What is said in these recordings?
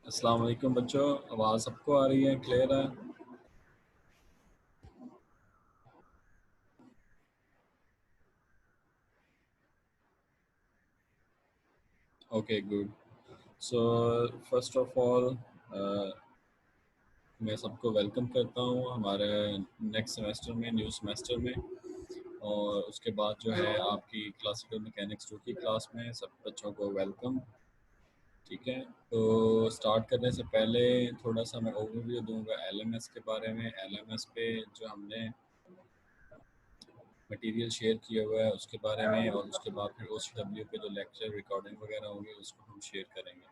अस्सलाम वालेकुम बच्चों, आवाज़ सबको आ रही है, क्लियर है? Okay good. So first of all मैं सबको वेलकम करता हूँ हमारे नेक्स्ट सेमेस्टर में, न्यू सेमेस्टर में। और उसके बाद जो है आपकी क्लासिकल मैकेनिक्स 2 की क्लास में सब बच्चों को वेलकम। ठीक है, तो स्टार्ट करने से पहले थोड़ा सा मैं ओवरव्यू दूंगा एलएमएस के बारे में। एलएमएस पे जो हमने मटेरियल शेयर किया हुआ है उसके बारे में, और उसके बाद फिर OCW पे जो लेक्चर रिकॉर्डिंग वगैरह होंगे उसको हम शेयर करेंगे।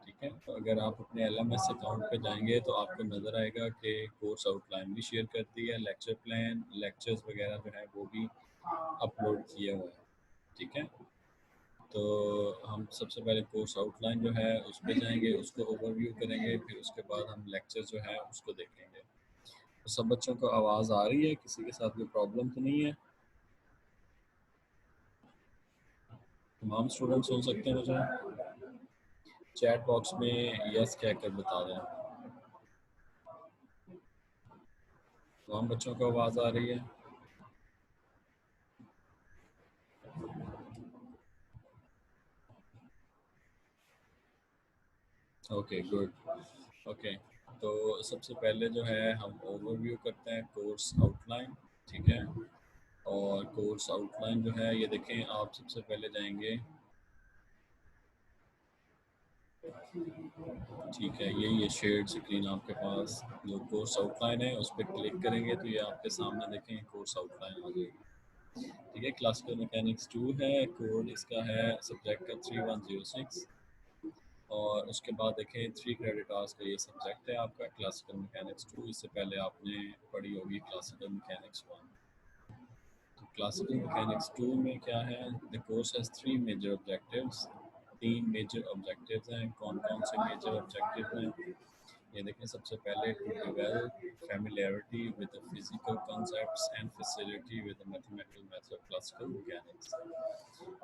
ठीक है, तो अगर आप अपने LMS अकाउंट पे जाएंगे तो आपको नज़र आएगा कि कोर्स आउटलाइन भी शेयर कर दी है, लेक्चर प्लान, लेक्चर्स वगैरह जो है वो भी अपलोड किया हुआ है। ठीक है, तो हम सबसे पहले कोर्स आउटलाइन जो है उस पर जाएंगे, उसको ओवरव्यू करेंगे, फिर उसके बाद हम लेक्चर जो है उसको देखेंगे। तो सब बच्चों को आवाज़ आ रही है? किसी के साथ कोई प्रॉब्लम तो नहीं है? तमाम स्टूडेंट सुन सकते हैं मुझे? चैट बॉक्स में यस कहकर बता दें। तमाम बच्चों को आवाज़ आ रही है? Okay good. ओके, तो सबसे पहले जो है हम ओवरव्यू करते हैं कोर्स आउटलाइन। ठीक है, और कोर्स आउटलाइन जो है ये देखें, आप सबसे पहले जाएंगे। ठीक है, यही है शेयर्ड स्क्रीन आपके पास। जो कोर्स आउटलाइन है उस पर क्लिक करेंगे तो ये आपके सामने देखें कोर्स आउटलाइन आ जाएगी। ठीक है, क्लासिकल मैकेनिक्स 2 है, कोड इसका है सब्जेक्ट का 3106। और उसके बाद देखें 3 क्रेडिट आवर्स का ये सब्जेक्ट है आपका क्लासिकल मैकेनिक्स 2। इससे पहले आपने पढ़ी होगी क्लासिकल मैकेनिक्स 1। तो क्लासिकल मैकेनिक्स 2 में क्या है, the course has 3 major objectives. 3 major objectives हैं। कौन कौन से मेजर ऑब्जेक्टिव हैं ये देखें। सबसे पहले to develop familiarity with the physical concepts and facility with the mathematical method of classical mechanics।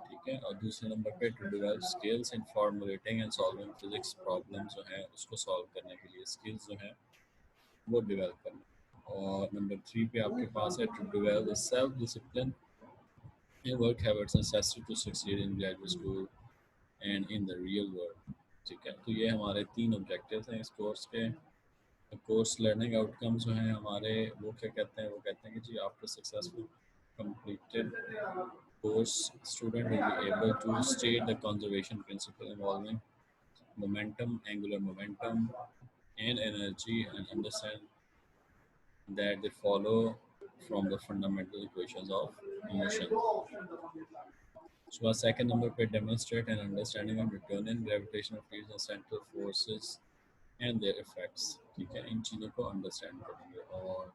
ठीक है, और दूसरे नंबर पे to develop skills in formulating and solving physics problems जो है उसको सॉल्व करने के लिए स्किल्स जो है वो डेवलप करना। और नंबर 3 पे आपके पास है to develop self discipline and work habits necessary to succeed in graduate school and in the real world। ठीक है, तो ये हमारे 3 ऑब्जेक्टिव्स हैं इस कोर्स के। कोर्स लर्निंग आउटकम्स जो हैं हमारे, वो क्या कहते हैं, वो कहते हैं कि जी after successful completed course student will be able to state the conservation principle involving momentum, angular momentum and energy, and understand that they follow from the fundamental equations of motion। So our second number पे demonstrate an understanding of Newtonian gravitational fields and central forces and their effects। ठीक है, इन चीज़ों को understand करेंगे। और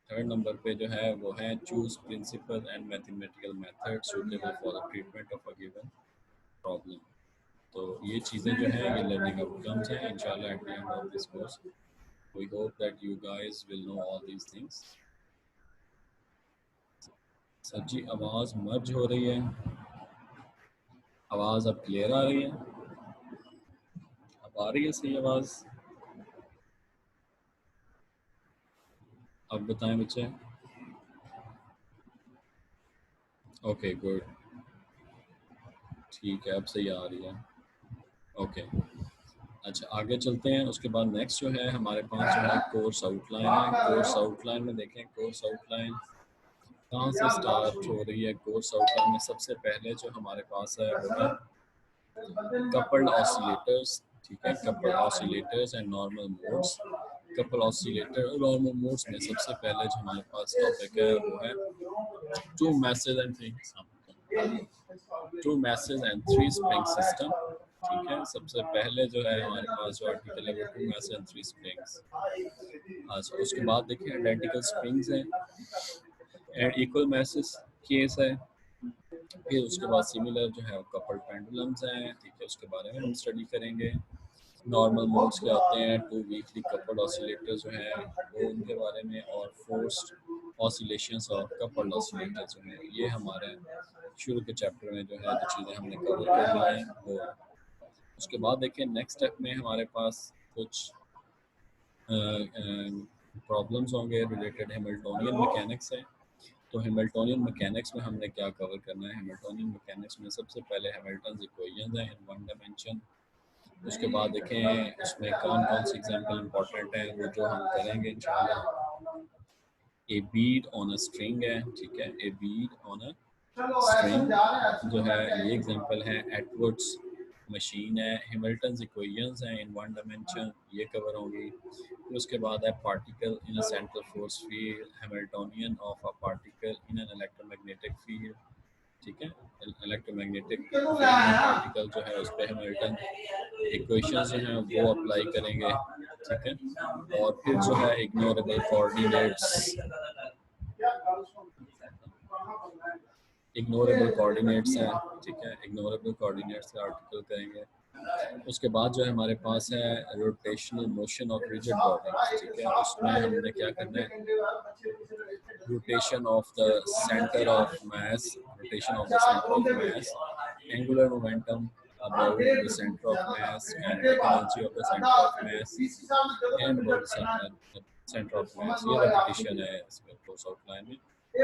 third number पे जो है वो है choose principle and mathematical method suitable for the treatment of a given problem. तो ये चीज़ें जो हैं ये लर्निंग आउटकम्स हैं इंशाल्लाह at the end of this course. We hope that you guys will know all these things. Sir ji आवाज़ merge हो रही है, आवाज़ अब क्लियर आ रही है? अब आ रही है सही आवाज़? अब बताएं बच्चे। ओके गुड, ठीक है अब सही आ रही है। ओके, अच्छा आगे चलते हैं। उसके बाद नेक्स्ट जो है हमारे पास जो है कोर्स आउटलाइन है। कोर्स आउटलाइन में देखें, कोर्स आउटलाइन कहाँ से स्टार्ट हो रही है। कोर्स आउटलाइन में सबसे पहले जो हमारे पास है वो है कपल्ड ऑसिलेटर्स। ठीक है, coupled oscillators and normal modes. Couple oscillator और नॉर्मल मोड्स में सबसे पहले जो हमारे पास टॉपिक है वो है two masses and three two masses and three spring system. ठीक है, सबसे पहले जो है हमारे पास जो आर्टिकल है वो two masses and three springs. अच्छा, उसके बाद देखिए आइडेंटिकल स्प्रिंग्स हैं एंड इक्वल मैसेज केस है। फिर उसके बाद सिमिलर जो है कपल पेंडुलम्स हैं। ठीक है, उसके बारे में हम स्टडी करेंगे। नॉर्मल मोड्स क्या होते हैं, टू वीकली कपल्ड ऑसिलेटर्स जो है वो उनके बारे में, और फोर्स्ड ऑसिलेशंस और कपल्ड ऑसिलेटर्स जो है ये हमारे शुरू के चैप्टर में जो है जो चीज़ें हमने कवर कर ली हैं वो। उसके बाद देखें नेक्स्ट स्टेप में हमारे पास कुछ प्रॉब्लम्स होंगे रिलेटेड हैमिल्टोनियन मैकेनिक्स है। तो हैमिल्टोनियन मैकेनिक्स में हमने क्या कवर करना है? हैमिल्टोनियन मैकेनिक्स में सबसे पहले हैमिल्टन इक्वेशंस हैं इन वन डायमेंशन। उसके बाद देखें उसमें कौन कौन सी एग्जांपल इंपॉर्टेंट है, वो जो हम करेंगे इंशाल्लाह। ए बीड ऑन अ स्ट्रिंग है, ठीक है, ए बीड ऑन अ स्ट्रिंग जो है ये एग्जांपल है। एटवुड्स मशीन है, हैमिल्टन इक्वेशंस हैं इन वन डायमेंशन, ये कवर होंगी। फिर उसके बाद है particle in a central force field, Hamiltonian of a particle in an electromagnetic field, ठीक है। इलेक्ट्रोमैग्नेटिक पार्टिकल जो है उस पर हैमिल्टन इक्वेशंस जो हैं वो अप्लाई करेंगे, ठीक है। और फिर जो है इग्नोरेबल कोऑर्डिनेट्स, इग्नोरेबल कोऑर्डिनेट्स हैं, ठीक है, इग्नोरेबल कोऑर्डिनेट्स का आर्टिकल करेंगे। उसके बाद जो है हमारे पास है rotational motion of rigid body, ठीक है। उसमें हमने क्या करना है? Rotation of the centre of mass, rotation of the centre of mass, angular momentum about the center of mass, kinetic energy of the center of mass, and about the center of mass। ये repetition है इसमें course outline में।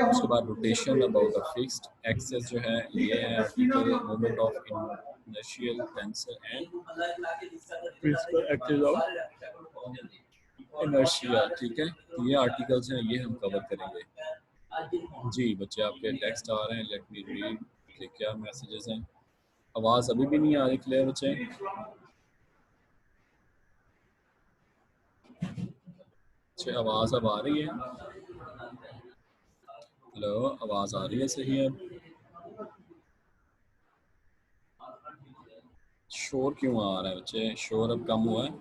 उसके बाद rotation about a fixed axis जो है ये है article moment of inertial tensor and principal axes of inertia, ठीक है। तो ये आर्टिकल्स हैं, ये हम कवर करेंगे। जी बच्चे आपके टेक्स्ट आ रहे हैं, लेट मी रीड कि क्या मैसेजेस हैं। आवाज़ अभी भी नहीं आ रही क्लियर बच्चे? अच्छा आवाज़ अब आ रही है? हेलो, आवाज़ आ रही है सही है? शोर क्यों आ रहा है बच्चे? शोर अब कम हुआ है?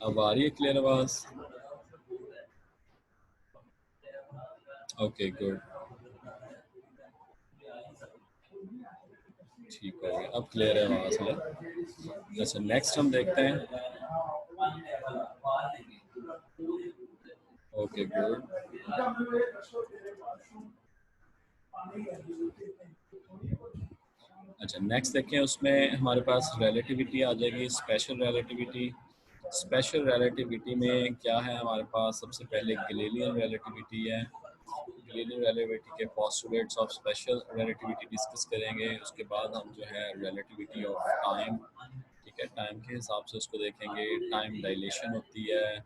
अब आ रही है क्लियर आवाज़? ओके गुड, ठीक हो गया, अब क्लियर है आवाज़ है। जैसे नेक्स्ट हम देखते हैं। Okay good. अच्छा नेक्स्ट देखें, उसमें हमारे पास रिलेटिविटी आ जाएगी, स्पेशल रिलेटिविटी। स्पेशल रिलेटिविटी में क्या है हमारे पास? सबसे पहले गैलीलियन रिलेटिविटी है। गैलीलियन रिलेटिविटी के postulates of special relativity discuss करेंगे। उसके बाद हम जो है रिलेटिविटी ऑफ टाइम, ठीक है, टाइम के हिसाब से उसको देखेंगे। टाइम डायलेशन होती है,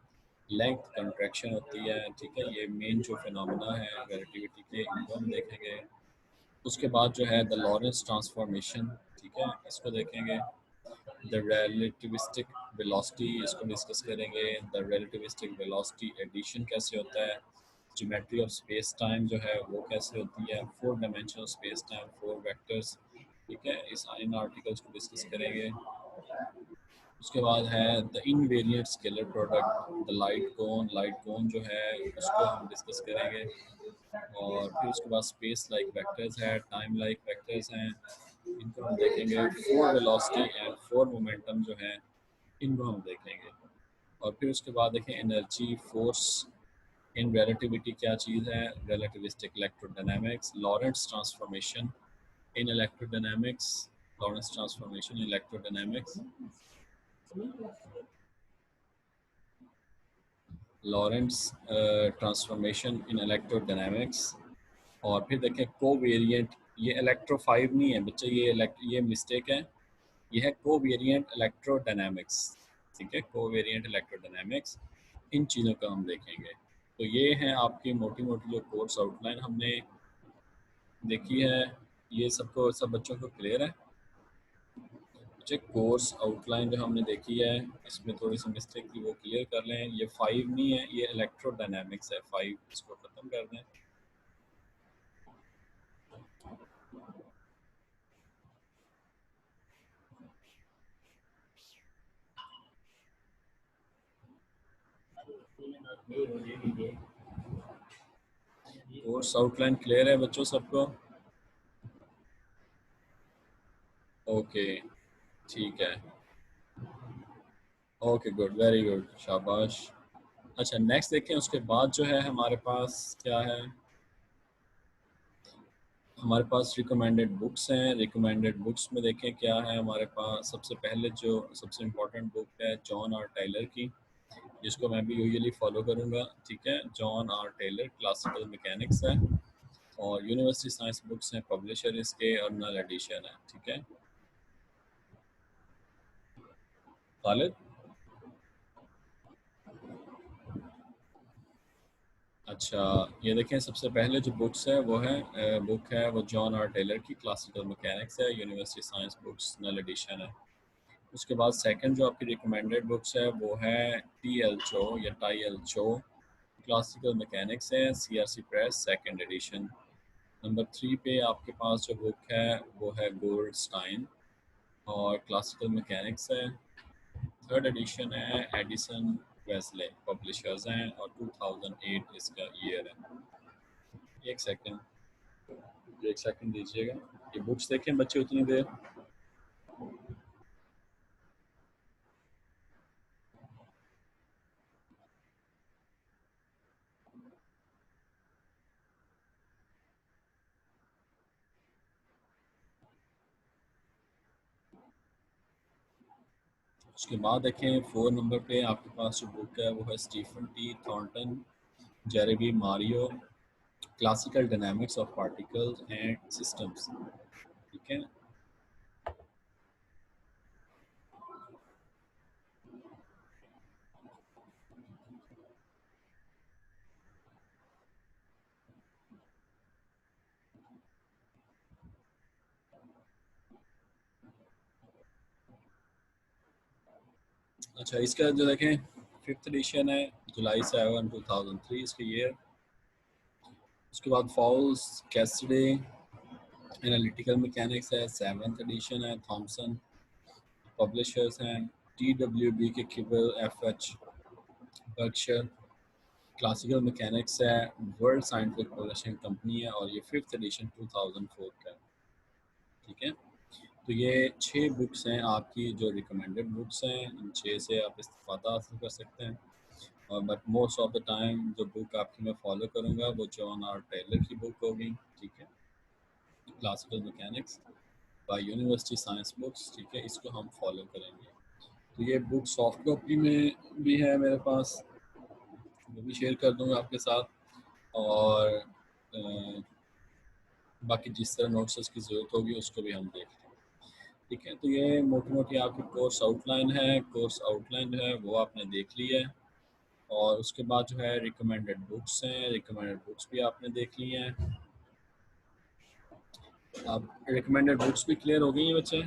लेंथ कंट्रैक्शन होती है, ठीक है। ये मेन जो फिनोमेना है रिलेटिविटी के, इनको हम देखेंगे। उसके बाद जो है द लॉरेंस ट्रांसफॉर्मेशन, ठीक है, इसको देखेंगे। द रिलेटिविस्टिक वेलोसिटी, इसको डिस्कस करेंगे। द रिलेटिविस्टिक वेलोसिटी एडिशन कैसे होता है। ज्योमेट्री ऑफ स्पेस टाइम जो है वो कैसे होती है। Four dimensional space time, four vectors, ठीक है, इस इन आर्टिकल्स को डिस्कस करेंगे। उसके बाद है the invariant scalar product, the light cone जो है उसको हम डिस्कस करेंगे। और फिर उसके बाद स्पेस लाइक वेक्टर्स है, टाइम लाइक वेक्टर्स हैं, इनको हम देखेंगे। Four velocity and four momentum जो है इनको हम देखेंगे। और फिर उसके बाद देखें एनर्जी फोर्स इन रिलेटिविटी क्या चीज़ है। Relativistic electrodynamics, Lorentz transformation in electrodynamics, Lorentz transformation in electrodynamics, Lorentz transformation in electrodynamics. और फिर देखें कोवेरिएंट, ये इलेक्ट्रो 5 नहीं है बच्चे, ये मिस्टेक है, ये है कोवेरिएंट इलेक्ट्रोडायनामिक्स, ठीक है, कोवेरिएंट इलेक्ट्रोडायनामिक्स। इन चीज़ों का हम देखेंगे। तो ये हैं आपकी मोटी मोटी जो कोर्स आउटलाइन हमने देखी है। ये सबको, सब बच्चों को क्लियर है? बच्चे कोर्स आउटलाइन जो हमने देखी है इसमें थोड़ी सी मिस्टेक थी, वो क्लियर कर लें। ये 5 नहीं है, ये इलेक्ट्रोडायनामिक्स है 5, इसको ख़त्म कर दें। कोर्स आउटलाइन क्लियर है बच्चों सबको? ओके ठीक है, ओके गुड, वेरी गुड, शाबाश। अच्छा नेक्स्ट देखें, उसके बाद जो है हमारे पास क्या है। हमारे पास रिकमेंडेड बुक्स हैं। रिकमेंडेड बुक्स में देखें क्या है हमारे पास। सबसे पहले जो सबसे इम्पोर्टेंट बुक है जॉन आर टाइलर की, जिसको मैं भी यूजुअली फॉलो करूँगा। ठीक है, John R Taylor classical mechanics है, और यूनिवर्सिटी साइंस बुक्स हैं, पब्लिशर इसके और नल एडिशन है। ठीक है खालिद। अच्छा, ये देखें सबसे पहले जो बुक्स है वो है बुक है वो जॉन आर टेलर की क्लासिकल मैकेनिक्स है, यूनिवर्सिटी साइंस बुक्स नल एडिशन है। उसके बाद सेकंड जो आपकी रिकमेंडेड बुक्स है वो है टी एल चो या Tai L Chow classical mechanics है, C R C press second edition. Number 3 पे आपके पास जो बुक है वो है गोल्डस्टाइन और क्लासिकल मैकेनिक्स है, थर्ड एडिशन है, एडिसन वेस्ले पब्लिशर्स हैं और 2008 इसका ईयर है। एक सेकंड, एक सेकंड दीजिएगा, ये बुक्स देखें बच्चे उतनी देर। उसके बाद देखें 4 नंबर पे आपके पास जो बुक है वो है Stephen T Thornton Jeremy Marion classical dynamics of particles and systems. ठीक है, अच्छा इसका जो देखें फिफ्थ एडिशन है, जुलाई 7, 2003 इसका ईयर। उसके बाद फॉल्स कैसिडे एनालिटिकल मैकेनिक्स है, सेवन्थ एडिशन है, थॉमसन पब्लिशर्स हैं, टी डब्ल्यू बी के किबल F H Berkshire classical mechanics है, वर्ल्ड साइंटिफिक पब्लिशिंग कंपनी है और ये फिफ्थ एडिशन 2004 का है। ठीक है, तो ये 6 बुक्स हैं आपकी जो रिकमेंडेड बुक्स हैं, इन 6 से आप इस्तेफादा हासिल कर सकते हैं। और but most of the time जो बुक आपकी मैं फॉलो करूँगा वो जॉन आर टेलर की बुक होगी। ठीक है, classical mechanics by university science books. ठीक है, इसको हम फॉलो करेंगे। तो ये बुक सॉफ्ट कॉपी में भी है मेरे पास, वो भी शेयर कर दूंगा आपके साथ। और बाकी जिस तरह नोट्स की ज़रूरत होगी उसको भी हम देख लेंगे। ठीक है, तो ये मोटी मोटी आपकी कोर्स आउटलाइन है। कोर्स आउटलाइन है वो आपने देख ली है, और उसके बाद जो है रिकमेंडेड बुक्स हैं, रिकमेंडेड बुक्स भी आपने देख ली हैं। अब रिकमेंडेड बुक्स भी क्लियर हो गई हैं बच्चे?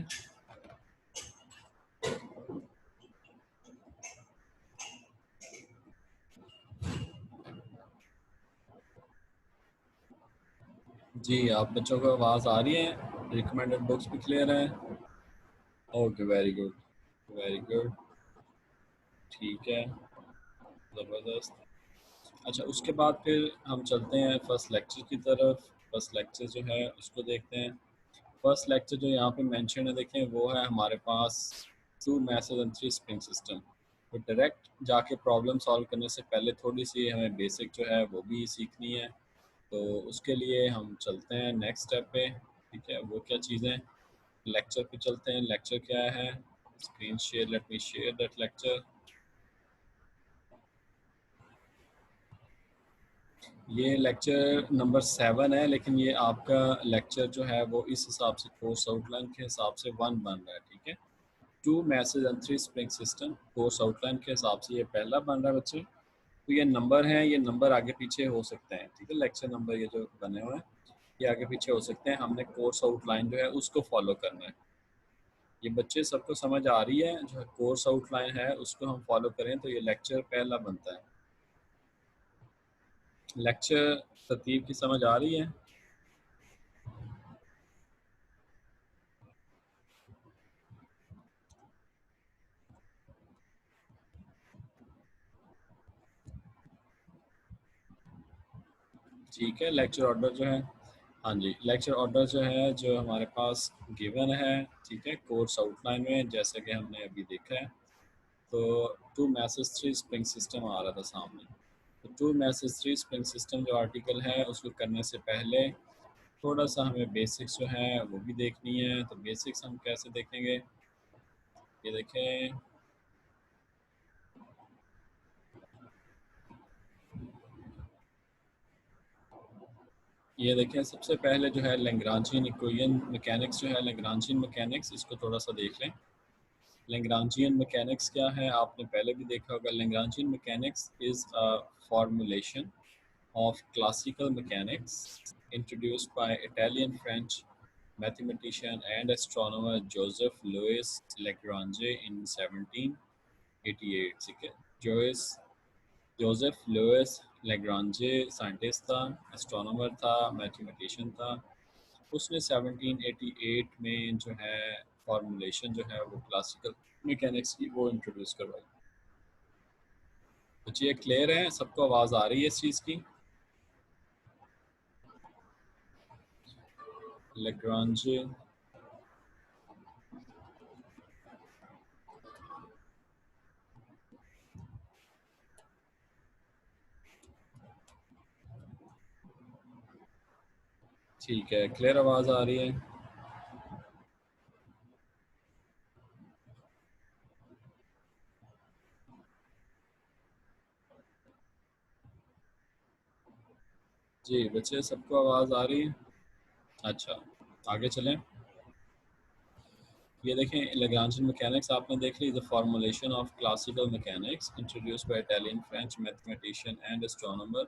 जी, आप बच्चों को आवाज़ आ रही है? रिकमेंडेड बुक्स भी क्लियर हैं? Okay, very good, very good. ठीक है, ज़बरदस्त। अच्छा, उसके बाद फिर हम चलते हैं फर्स्ट लेक्चर की तरफ। फर्स्ट लेक्चर जो है उसको देखते हैं। फर्स्ट लेक्चर जो यहाँ पे मेंशन है देखें वो है हमारे पास two masses and three spring system. तो डायरेक्ट जाके प्रॉब्लम सॉल्व करने से पहले थोड़ी सी हमें बेसिक जो है वो भी सीखनी है। तो उसके लिए हम चलते हैं नेक्स्ट स्टेप पे। ठीक है, वो क्या चीज़ें, लेक्चर पे चलते हैं। लेक्चर क्या है, screen share, let me share that lecture. ये लेक्चर नंबर 7 है, लेकिन ये आपका लेक्चर जो है वो इस हिसाब से कोर्स आउटलाइन के हिसाब से 1 बन रहा है। ठीक है, two masses and three spring system course outline के हिसाब से ये पहला बन रहा है बच्चे। तो ये नंबर हैं, ये नंबर आगे पीछे हो सकते हैं। ठीक है, लेक्चर नंबर ये जो बने हुए हैं ये आगे पीछे हो सकते हैं। हमने कोर्स आउटलाइन जो है उसको फॉलो करना है। ये बच्चे सबको समझ आ रही है? जो कोर्स आउटलाइन है उसको हम फॉलो करें तो ये लेक्चर पहला बनता है। लेक्चर तरतीब की समझ आ रही है? ठीक है, लेक्चर ऑर्डर जो है, हाँ जी, लेक्चर ऑर्डर जो है जो हमारे पास गिवन है। ठीक है, कोर्स आउटलाइन में जैसे कि हमने अभी देखा है, तो two masses three spring system आ रहा था सामने। तो two masses three spring system जो आर्टिकल है उसको करने से पहले थोड़ा सा हमें बेसिक्स जो है वो भी देखनी है। तो बेसिक्स हम कैसे देखेंगे, ये देखें, ये देखें सबसे पहले जो है लैग्रांजियन इक्वेशन मैकेनिक्स जो है, लैग्रांजियन मैकेनिक्स, इसको थोड़ा सा देख लें। लैग्रांजियन मैकेनिक्स क्या है, आपने पहले भी देखा होगा। Lagrangian mechanics is a formulation of classical mechanics introduced by Italian French mathematician and astronomer Joseph Louis Lagrange in 1788। ठीक है, जोसेफ लुइस लैग्रांजे साइंटिस्ट था, एस्ट्रोनॉमर था, मैथमेटिशियन था। उसने 1788 में जो है फॉर्मूलेशन जो है वो क्लासिकल मैकेनिक्स की वो इंट्रोड्यूस करवाई। तो ये क्लियर है, सबको आवाज़ आ रही है इस चीज़ की? लैग्रांजे, ठीक है, क्लियर आवाज़ आ रही है? जी बच्चे, सबको आवाज़ आ रही है? अच्छा, आगे चलें। ये देखें, लैग्रांजियन मैकेनिक्स आपने देख ली, the formulation of classical mechanics introduced by Italian French mathematician and astronomer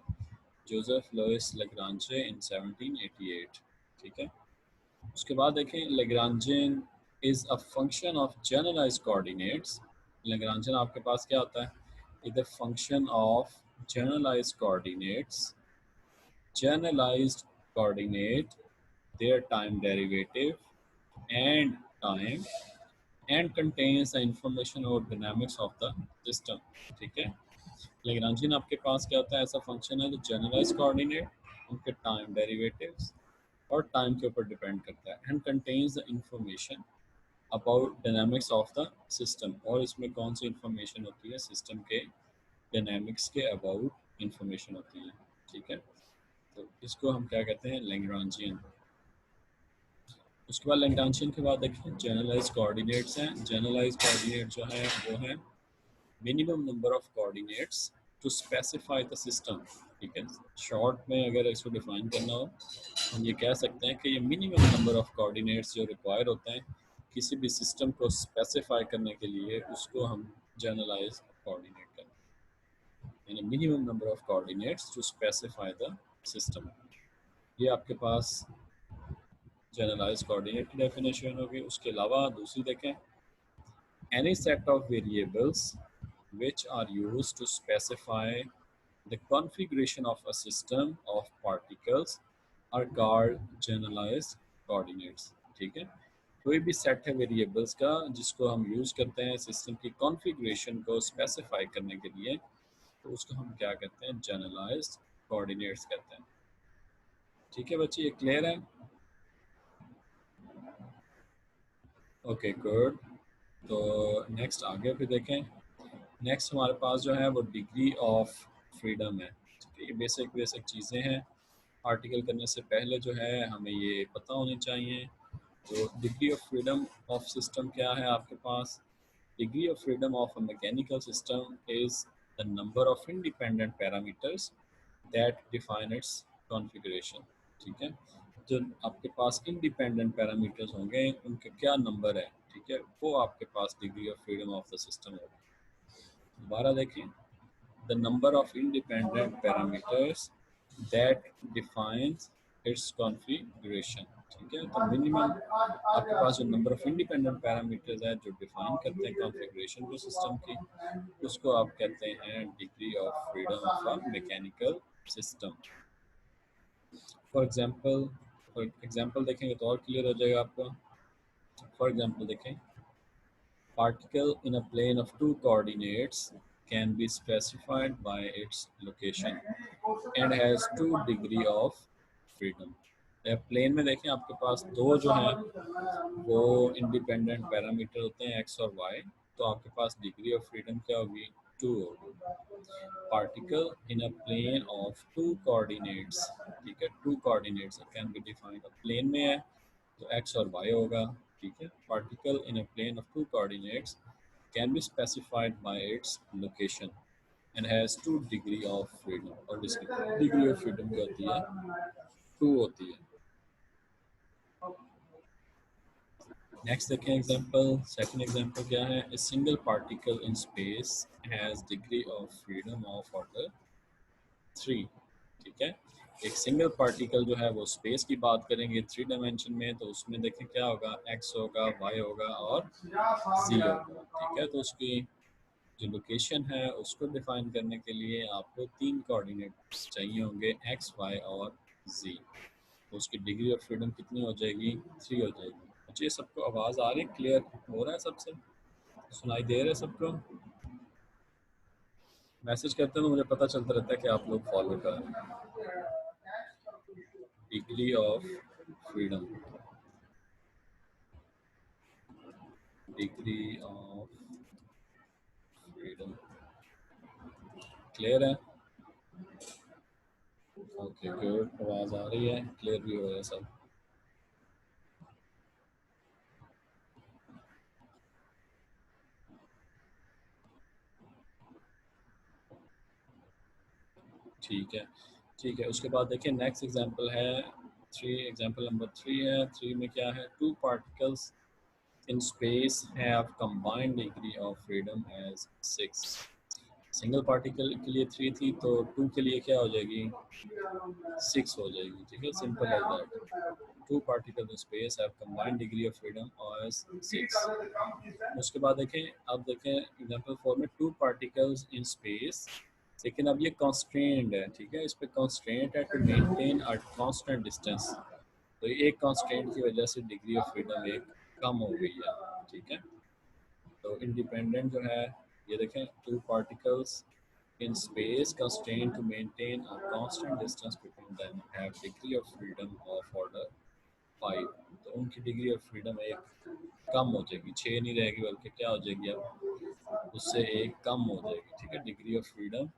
Joseph Louis Lagrange in 1788। ठीक है, उसके बाद देखें, Lagrangian is a function of generalized coordinates. Lagrangian आपके पास क्या होता है, is the function of generalized coordinates, generalized coordinate, their time derivative and time, and contains the information about dynamics of the system। ठीक है, लेग्रांजियन आपके पास क्या होता है, ऐसा फंक्शन है जो जनरलाइज कोऑर्डिनेट, उनके टाइम डेरिवेटिव्स और टाइम के ऊपर डिपेंड करता है, and contains the information about dynamics of the system. और इसमें कौन सी इंफॉर्मेशन होती है, सिस्टम के डायनामिक्स के अबाउट इंफॉर्मेशन होती है। ठीक है, तो इसको हम क्या कहते हैं, लैग्रांजियन। उसके बाद लैग्रांजियन के बाद देखिए जनरलाइज कोऑर्डिनेट्स हैं। जनरलाइज कोऑर्डिनेट जो है वो है minimum number of coordinates to specify the system. ठीक है, शॉर्ट में अगर इसको डिफाइन करना हो, हम ये कह सकते हैं कि ये मिनिमम नंबर ऑफ कोऑर्डिनेट्स जो रिक्वायर होते हैं किसी भी सिस्टम को स्पेसिफाई करने के लिए, उसको हम जनरलाइज कोऑर्डिनेट कहते हैं, यानी minimum number of coordinates to specify the system. ये आपके पास जनरलाइज कोऑर्डिनेट की डेफिनेशन होगी। उसके अलावा दूसरी देखें, any set of variables which are used to specify the configuration of a system of particles are called generalized coordinates। ठीक है, कोई भी सेट है वेरिएबल्स का जिसको हम यूज़ करते हैं सिस्टम की कॉन्फ़िगरेशन को स्पेसिफाई करने के लिए, तो उसको हम क्या कहते हैं, जनरलाइज्ड कोऑर्डिनेट्स कहते हैं। ठीक है बच्चे, ये क्लियर है? Okay good. तो नेक्स्ट आगे फिर देखें, नेक्स्ट हमारे पास जो है वो डिग्री ऑफ फ्रीडम है। ठीक है, ये बेसिक बेसिक चीज़ें हैं, आर्टिकल करने से पहले जो है हमें ये पता होनी चाहिए। तो degree of freedom of system क्या है आपके पास, degree of freedom of a mechanical system is the number of independent parameters that define its configuration. ठीक है, जो आपके पास इंडिपेंडेंट पैरामीटर्स होंगे उनके क्या नंबर है, ठीक है, वो आपके पास degree of freedom of the system होगी। दोबारा देखें, the number of independent parameters that defines its configuration. ठीक है, तो मिनिमम आपके पास जो नंबर ऑफ इंडिपेंडेंट पैरामीटर्स है जो डिफाइन करते हैं कॉन्फ़िगरेशन को सिस्टम की, उसको आप कहते हैं degree of freedom of a mechanical system. For example देखेंगे तो और क्लियर हो जाएगा आपको। फॉर एग्जांपल देखें, particle in a plane of two coordinates can be specified by its location and has two degree of freedom। Plane में देखें आपके पास दो जो हैं वो इंडिपेंडेंट पैरामीटर होते हैं x और y, तो आपके पास डिग्री ऑफ फ्रीडम क्या होगी, 2 होगा। Particle in a plane of two coordinates, ठीक है, two coordinates can be defined, plane में है तो एक्स और वाई होगा, ठीक है। Particle in a plane of two coordinates can be specified by its location and has two degree of freedom, और इसकी डिग्री ऑफ फ्रीडम क्या होती है, 2 होती है। नेक्स्ट देखें एग्जांपल, सेकंड एग्जांपल क्या है, a single particle in space has degree of freedom of order 3, ठीक है। एक सिंगल पार्टिकल जो है वो स्पेस की बात करेंगे 3 डायमेंशन में, तो उसमें देखें क्या होगा, एक्स होगा, वाई होगा और जी होगा, ठीक है। तो उसकी जो लोकेशन है उसको डिफाइन करने के लिए आपको 3 कोऑर्डिनेट चाहिए होंगे, एक्स, वाई और जी। तो उसकी डिग्री ऑफ फ्रीडम कितनी हो जाएगी, 3 हो जाएगी। मुझे सबको आवाज़ आ रही है, क्लियर हो रहा है, सबसे सुनाई दे रहा है सबको? मैसेज करते हैं तो मुझे पता चलता रहता है कि आप लोग फॉलो कर रहे हैं। Degree of freedom, degree of freedom, clear है? ओके गुड, आवाज़ आ रही है, क्लियर भी हो रहा है सब। ठीक है, ठीक है। उसके बाद देखिए नेक्स्ट एग्जांपल है 3, एग्जांपल नंबर 3 है। 3 में क्या है, two particles in space have combined degree of freedom as 6। Single particle के लिए 3 थी, तो 2 के लिए क्या हो जाएगी, 6 हो जाएगी, ठीक है, simple as that. Two particle in space have combined degree of freedom as 6। उसके बाद देखें, अब देखें एग्जांपल 4 में टू पार्टिकल्स इन स्पेस, लेकिन अब ये कॉन्स्ट्रेंड है, ठीक है, इस पे कॉन्स्ट्रेंट है to maintain a constant distance, तो एक कॉन्स्टेंट की वजह से डिग्री ऑफ फ्रीडम एक कम हो गई है, ठीक है। तो इंडिपेंडेंट जो है, ये देखें, two particles in space constrained to maintain a constant distance between them have degree of freedom of order 5, तो उनकी डिग्री ऑफ फ्रीडम एक कम हो जाएगी, 6 नहीं रहेगी बल्कि क्या हो जाएगी, अब उससे एक कम हो जाएगी, ठीक है, डिग्री ऑफ फ्रीडम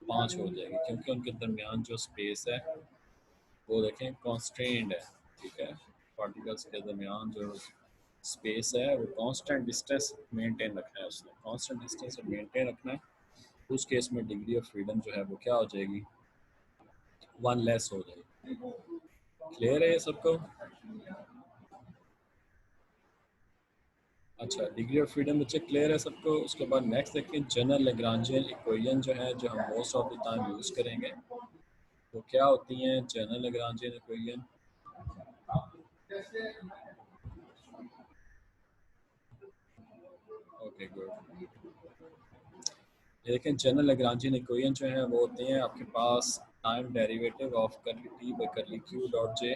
5 हो जाएगी, क्योंकि उनके दरमियान जो स्पेस है वो देखें कॉन्स्ट्रेंड है, ठीक है। पार्टिकल्स के दरमियान जो स्पेस है वो कांस्टेंट डिस्टेंस मेंटेन रखना है, उसने कांस्टेंट डिस्टेंस मेंटेन रखना है, उस केस में डिग्री ऑफ फ्रीडम जो है वो क्या हो जाएगी, 1 लेस हो जाएगी। क्लियर है ये सबको? अच्छा, डिग्री ऑफ फ्रीडम बच्चे क्लियर है सबको? उसके बाद नेक्स्ट देखिए, जनरल लैग्रांजियन इक्वेशन जो है, जो हम most of the time use करेंगे, वो क्या होती हैं general Lagrangian equation? Okay good. ये देखें, जनरल लैग्रांजियन इक्वेशन जो है वो होते हैं आपके पास time derivative of curly t by curly q dot j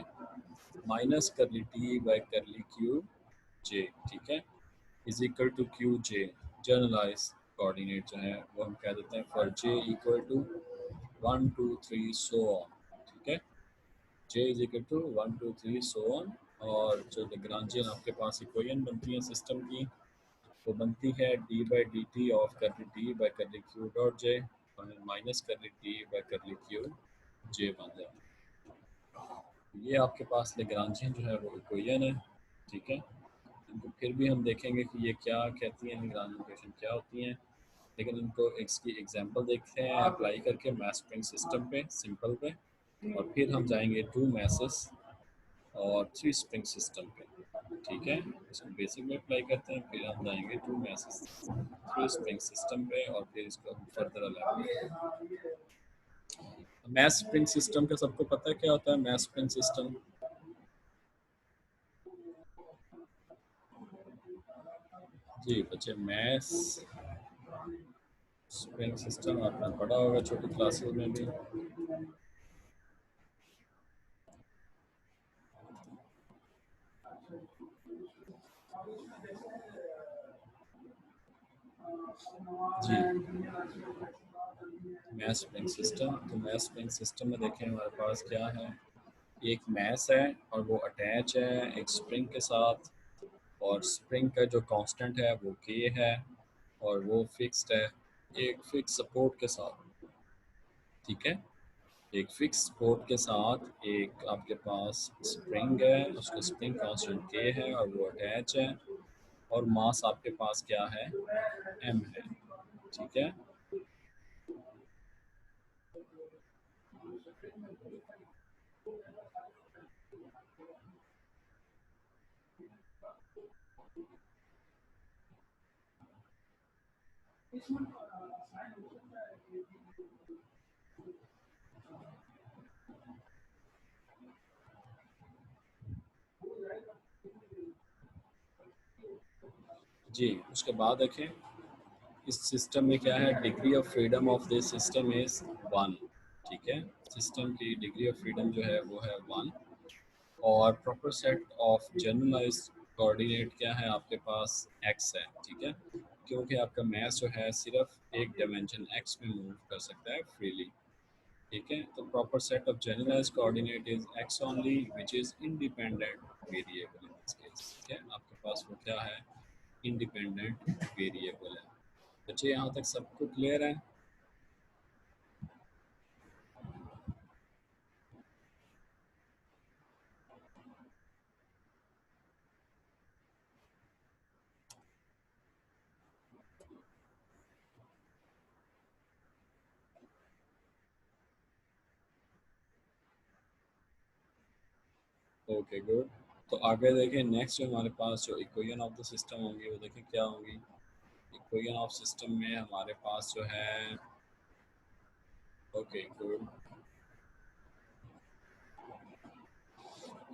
minus curly t by curly q j, ठीक है, is equal to q j. Generalize coordinate जो है वो हम कह देते हैं for j equal to 1 2 3 so on, ठीक है, j is equal to 1 2 3 so on. और जो लैग्रांजियन आपके पास इक्वेशन बनती है सिस्टम की, वो बनती है d by d t of curly t by curly q dot j minus curly t by curly q j बन जाए। ये आपके पास लैग्रांजियन जो है वो इक्वेशन है, ठीक है। इनको फिर भी हम देखेंगे कि ये क्या कहती हैं, लैग्रांज इक्वेशन क्या होती हैं, लेकिन इनको इसकी एग्जांपल देखते हैं अप्लाई करके मैथ स्प्रिंग सिस्टम पे, सिंपल पे, और फिर हम जाएंगे टू मैसेस और थ्री स्प्रिंग सिस्टम पे, ठीक है। इसको बेसिक में अप्लाई करते हैं, फिर हम जाएंगे two masses three spring system पे, और फिर इसको हम फर्दर अलाइव। मैथ स्प्रिंग सिस्टम का सबको पता है क्या होता है मैथ स्प्रिंग सिस्टम? जी बच्चे, मैथ स्प्रिंग सिस्टम आपने पढ़ा होगा छोटी क्लासेस में भी। जी, मैथ स्प्रिंग सिस्टम, तो मैथ स्प्रिंग सिस्टम में देखें हमारे पास क्या है, एक मैथ है और वो अटैच है एक स्प्रिंग के साथ, और स्प्रिंग का जो कांस्टेंट है वो के है और वो फिक्स्ड है, एक फिक्स सपोर्ट के साथ, ठीक है। एक फिक्स सपोर्ट के साथ एक आपके पास स्प्रिंग है, उसका स्प्रिंग कांस्टेंट के है और वो अटैच है, और मास आपके पास क्या है, एम है, ठीक है। जी, उसके बाद देखें इस सिस्टम में क्या है, degree of freedom of this system is 1, ठीक है। सिस्टम की डिग्री ऑफ फ्रीडम जो है वो है 1, और proper set of generalized coordinate क्या है आपके पास, x है, ठीक है। क्योंकि आपका मैथ जो है सिर्फ एक डायमेंशन x में मूव कर सकता है फ्रीली, ठीक है। तो proper set of generalized coordinate is x only which is independent variable in this case, ठीक है। आपके पास वो क्या है, इंडिपेंडेंट वेरिएबल है। बच्चे यहाँ तक सबको क्लियर है? Okay good. तो आगे देखें, नेक्स्ट जो हमारे पास जो इक्वेशन ऑफ द सिस्टम होंगी वो देखें क्या होंगी। इक्वेशन ऑफ सिस्टम में हमारे पास जो है, okay good,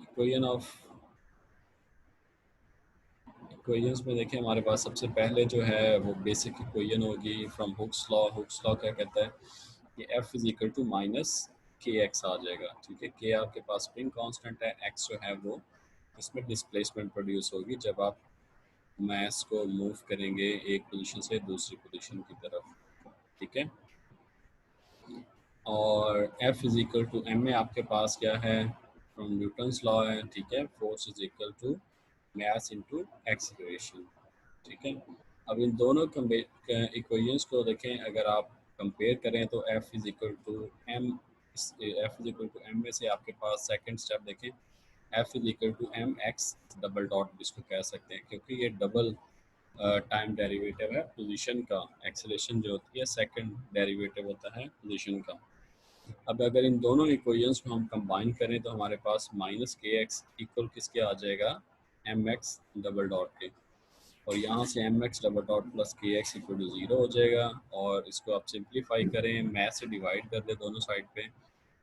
equation of equations में देखें हमारे पास सबसे पहले जो है वो बेसिक इक्वेशन होगी from Hooke's law. Hooke's law क्या कहता है कि F is equal to minus K x आ जाएगा, ठीक है। के आपके पास स्प्रिंग कांस्टेंट है, एक्स जो है वो इसमें डिस्प्लेसमेंट प्रोड्यूस होगी जब आप मास को मूव करेंगे एक पोजीशन से दूसरी पोजीशन की तरफ, ठीक है। और F is equal to M में आपके पास क्या है, फ्रॉम न्यूटन्स लॉ है, ठीक है। Force is equal to mass into acceleration, ठीक है। अब इन दोनों इक्वेशंस को देखें, अगर आप कंपेयर करें तो F is equal to M, F is equal to M में से आपके पास सेकंड स्टेप देखें, F is equal to M x double dot जिसको कह सकते हैं, क्योंकि ये डबल टाइम डेरिवेटिव है पोजीशन का। एक्सेलेरेशन जो होती है सेकंड डेरिवेटिव होता है पोजीशन का। अब अगर इन दोनों इक्वेशंस को हम कंबाइन करें तो हमारे पास माइनस के एक्स इक्वल किसके आ जाएगा, एम एक्स डबल डॉट के, और यहाँ से M x double dot plus के एक्स इक्वल टू ज़ीरो हो जाएगा। और इसको आप सिंप्लीफाई करें, मैथ से डिवाइड कर दें दोनों साइड पे,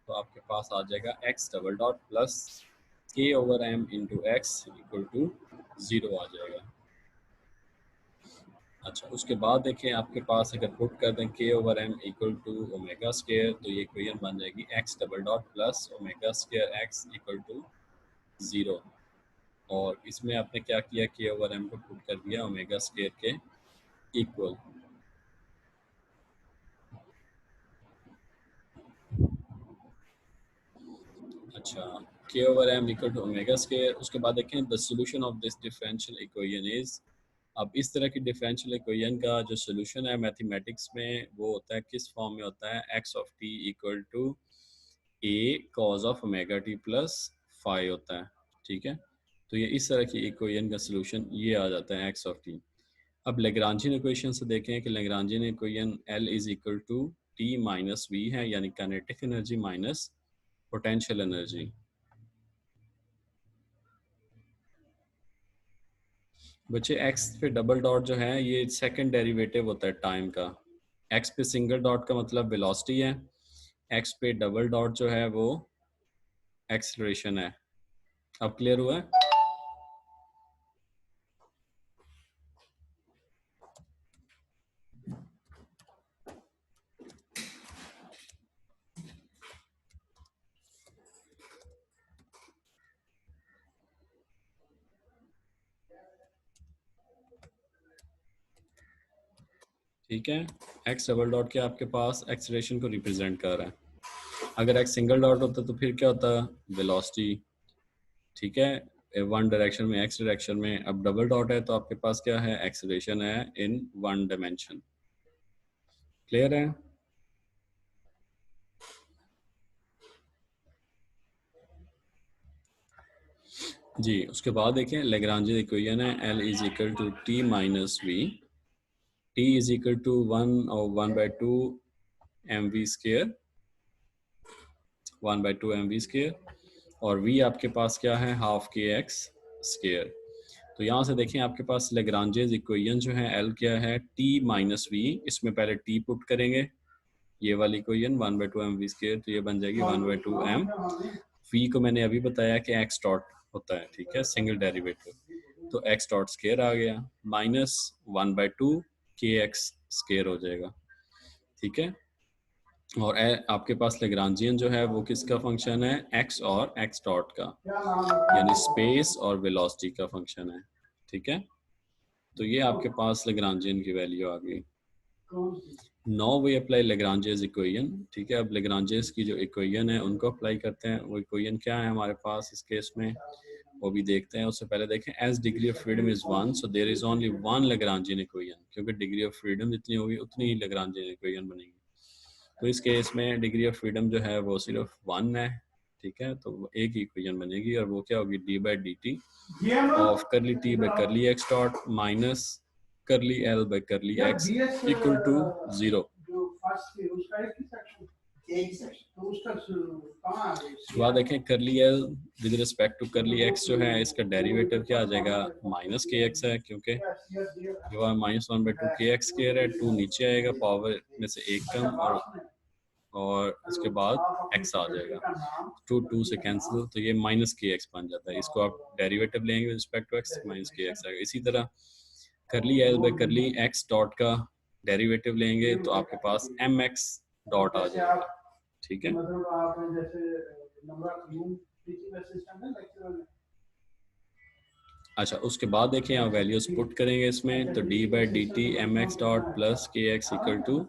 तो आपके पास आ जाएगा x double dot plus k over m into x equal to zero आ जाएगा। अच्छा, उसके बाद देखें आपके पास अगर पुट कर दें K over M equal to omega square, तो ये इक्वेशन बन जाएगी x double dot plus omega square x equal to zero. और इसमें आपने क्या किया, के ओवर एम को पुट कर दिया ओमेगा स्केयर के इक्वल। अच्छा, K over M equal to omega square. उसके बाद देखें the solution of this differential equation is, अब इस तरह की डिफरेंशियल इक्वेशन का जो सोल्यूशन है मैथमेटिक्स में वो होता है किस फॉर्म में होता है, x of t equal to A cos of omega t plus phi होता है, ठीक है। तो ये इस तरह की इक्वेशन का सोल्यूशन ये आ जाता है एक्स ऑफ टी। अब लेग्रांजियन इक्वेशन से देखें कि Lagrangian equation L is equal to T minus V है, यानी kinetic energy minus potential energy. बच्चे एक्स पे डबल डॉट जो है ये सेकंड डेरिवेटिव होता है टाइम का। एक्स पे सिंगल डॉट का मतलब वेलोसिटी है, एक्स पे डबल डॉट जो है वो एक्सेलरेशन है। अब क्लियर हुआ है? ठीक है, एक्स डबल डॉट के आपके पास एक्सेलरेशन को रिप्रेजेंट कर रहा है। अगर एक्स सिंगल डॉट होता तो फिर क्या होता, वेलोसिटी, ठीक है, वन डायरेक्शन में एक्स डायरेक्शन में। अब डबल डॉट है तो आपके पास क्या है, एक्सेलरेशन है इन वन डायमेंशन। क्लियर है? जी, उसके बाद देखें लेग्रांजे इक्वेशन है L is equal to T minus V, T is equal to 1/2 mv square, 1/2 mv square, और v आपके पास क्या है, हाफ के एक्स स्क्वायर। तो यहाँ से देखें आपके पास लेग्रांजेज इक्वेशन जो है L क्या है, t माइनस वी, इसमें पहले t पुट करेंगे, ये वाली इक्वेशन 1/2 mv स्क्वायर, तो ये बन जाएगी 1/2 m, v को मैंने अभी बताया कि x डॉट होता है, ठीक है, सिंगल डेरिवेटिव, तो x डॉट स्क्वायर आ गया माइनस 1/2 के एक्स स्क्वायर हो जाएगा, ठीक है। और आपके पास लेग्रांजियन जो है वो किसका फंक्शन है, x और x डॉट का, यानी स्पेस और वेलोसिटी का फंक्शन है, ठीक है। तो ये आपके पास लेग्रांजियन की वैल्यू आ गई। Now we apply Lagrange's equation, ठीक है। अब लेग्रांजेस की जो इक्वेशन है उनको अप्लाई करते हैं। वो इक्वेशन क्या है हमारे पास इस केस में, वो भी देखते हैं। उससे पहले देखें, as degree of freedom is 1 so there is only one Lagrangian equation, क्योंकि डिग्री ऑफ फ्रीडम जितनी होगी उतनी ही लेग्रांजियन इक्वेशन बनेगी। तो इस केस में डिग्री ऑफ फ्रीडम जो है वो सिर्फ 1 है, ठीक है। तो एक ही इक्वेशन बनेगी और वो क्या होगी, d by d t of curly t by curly x dot minus curly l by curly x equal to 0। उसके बाद देखें curly l with respect to curly x जो है इसका डेरिवेटिव क्या आ जाएगा, माइनस के एक्स है, क्योंकि जो है -1/2 के एक्स स्क्वायर है, 2 नीचे आएगा, पावर में से एक कम, और उसके बाद x आ जाएगा, 2 से कैंसिल, तो ये माइनस के एक्स बन जाता है। इसको आप डेरिवेटिव लेंगे respect to x, minus K x आएगा। इसी तरह करली l by curly x dot का डेरिवेटिव लेंगे तो आपके पास एम एक्स डॉट आ जाएगा, ठीक है। अच्छा, उसके बाद देखें आप वैल्यूज पुट करेंगे इसमें, तो d by d t m x dot plus के एक्स इक्वल टू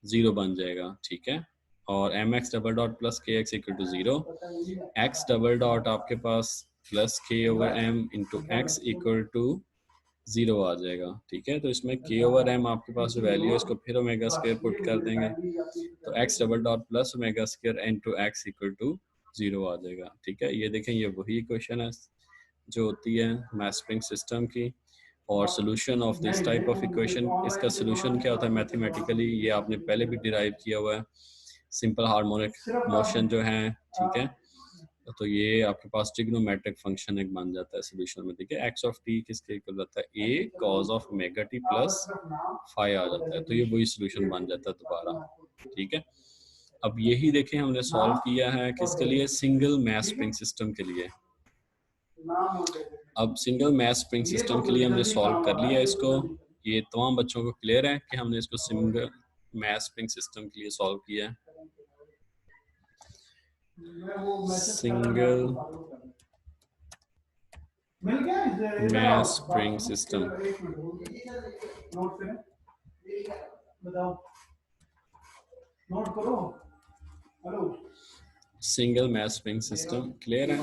0 बन जाएगा, ठीक है। और m x double dot plus के x equal to 0, x double dot आपके पास plus k over m into x equal to 0 आ जाएगा, ठीक है। तो इसमें के ओवर एम आपके पास जो वैल्यू है इसको फिर ओमेगा स्क्वायर पुट कर देंगे, तो x double dot plus omega square into x equal to 0 आ जाएगा, ठीक है। ये देखें, ये वही क्वेश्चन है जो होती है मैथ स्प्रिंग सिस्टम की। और solution of this type of equation, इसका सोल्यूशन क्या होता है मैथमेटिकली, ये आपने पहले भी डिराइव किया हुआ है, सिंपल हार्मोनिक मोशन जो है, ठीक है। तो ये आपके पास ट्रिग्नोमेट्रिक फंक्शन एक बन जाता है सोल्यूशन में, ठीक है। एक्स ऑफ टी किसके इक्वल रहता है, a cos of omega t plus phi आ जाता है, तो ये वही सोल्यूशन बन जाता है दोबारा, ठीक है। अब यही देखें हमने सॉल्व किया है किसके लिए, सिंगल मैथ स्प्रिंग सिस्टम के लिए। अब सिंगल मैथ स्प्रिंग सिस्टम के लिए हमने सॉल्व कर लिया इसको। ये तमाम बच्चों को क्लियर है कि हमने इसको सिंगल मैथ स्प्रिंग सिस्टम के लिए सॉल्व किया है। Single math spring system, single math spring system clear है।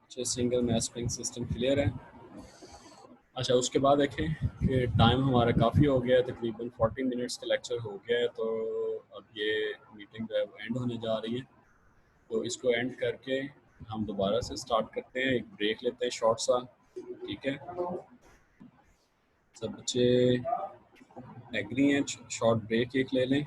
अच्छा, single math spring system clear है। अच्छा, उसके बाद देखें कि टाइम हमारा काफ़ी हो गया है, तकरीबन 40 मिनट्स का लेक्चर हो गया है, तो अब ये मीटिंग जो है वो एंड होने जा रही है। तो इसको एंड करके हम दोबारा से स्टार्ट करते हैं, एक ब्रेक लेते हैं शॉर्ट सा, ठीक है। सब बच्चे एग्री हैं, शॉर्ट ब्रेक एक ले लें।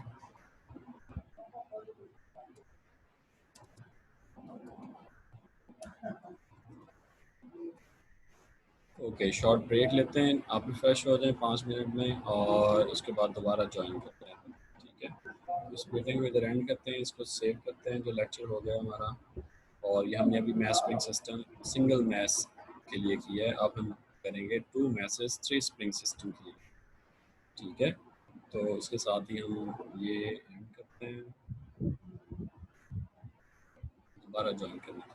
ओके, शॉर्ट ब्रेक लेते हैं, आप भी फ्रेश हो जाएं 5 मिनट में, और उसके बाद दोबारा ज्वाइन करते हैं, ठीक है। इस मीटिंग को इधर एंड करते हैं, इसको सेव करते हैं जो लेक्चर हो गया हमारा। और ये हमने अभी math spring system single math के लिए किया है, अब हम करेंगे 2 मैथ्स 3 स्प्रिंग सिस्टम के लिए, ठीक है। तो इसके साथ ही हम ये एंड करते हैं, दोबारा ज्वाइन करने